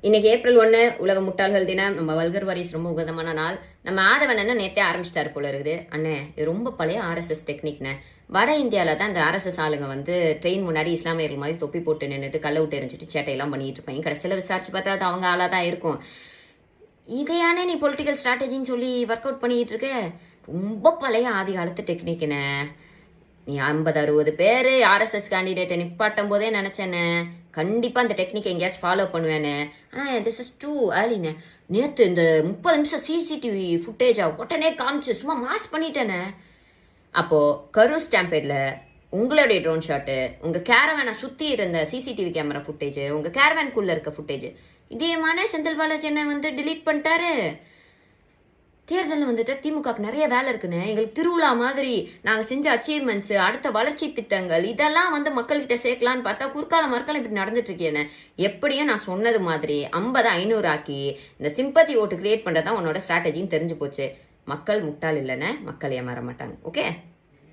இன்னைக்கு April 1 உலக முட்டாள்கள் தினம். நம்ம வல்கர் வாரிஸ் ரொம்ப உகதமான நாள். நம்ம ஆதவன் அண்ணன் நேத்தே ஆரம்பிச்சிட்டாரு போல இருக்குது. அண்ணே இது ரொம்ப பழைய ஆர்எஸ்எஸ் டெக்னிக்னே. வட இந்தியாவில் தான் இந்த ஆர்எஸ்எஸ் ஆளுங்க வந்து ட்ரெயின் முன்னாடி இஸ்லாமியர்கள் மாதிரி தொப்பி போட்டு நின்றுட்டு கல்ல விட்டு எரிஞ்சிட்டு சேட்டையெல்லாம் பண்ணிட்டு இருப்பாங்க. கடைசியில் விசாரிச்சு பார்த்தா அது அவங்க ஆளாக தான் இருக்கும். இதையானே நீ பொலிட்டிக்கல் ஸ்ட்ராட்டஜின்னு சொல்லி ஒர்க் அவுட் பண்ணிட்டு இருக்க? ரொம்ப பழைய ஆதி காலத்து டெக்னிக்னே. நீ 50-60 பேர் ஆர்எஸ்எஸ் கேண்டிடேட்டை நிப்பாட்டும் போதே நினச்சேன்னு கண்டிப்பாக அந்த டெக்னிக் எங்கேயாச்சும் ஃபாலோ பண்ணுவேன்னு. ஆனால் திஸ் இஸ் டூ ஏர்லிண்ணே. நேற்று இந்த 30 நிமிஷம் சிசிடிவி ஃபுட்டேஜா உடனே காமிச்சு சும்மா மாஸ் பண்ணிட்டேனே. அப்போது கரூர் ஸ்டாம்பேடில் உங்களுடைய ட்ரோன் ஷாட்டு, உங்கள் கேரவேனை சுற்றி இருந்த சிசிடிவி கேமரா ஃபுட்டேஜ், உங்கள் கேரவேனுக்குள்ளே இருக்க ஃபுட்டேஜ் இதேமான செந்தில் பாலாஜி என்ன வந்து டிலீட் பண்ணிட்டாரு. தேர்தலில் வந்துட்டு திமுகவுக்கு நிறைய வேலை இருக்குன்னு, எங்களுக்கு திருவிழா மாதிரி நாங்கள் செஞ்ச அச்சீவ்மெண்ட்ஸு, அடுத்த வளர்ச்சி திட்டங்கள் இதெல்லாம் வந்து மக்கள்கிட்ட சேர்க்கலான்னு பார்த்தா குறுக்கால மறுக்காலம் இப்படி நடந்துட்டு இருக்கேன்னு. எப்படியும் நான் சொன்னது மாதிரி 50-500 ஆக்கி இந்த சிம்பத்தி ஓட்டு கிரியேட் பண்ணுறது தான் உன்னோட ஸ்ட்ராட்டஜின்னு தெரிஞ்சு போச்சு. மக்கள் முட்டாள் இல்லைன்னு, மக்கள் ஏமாற மாட்டாங்க. ஓகே.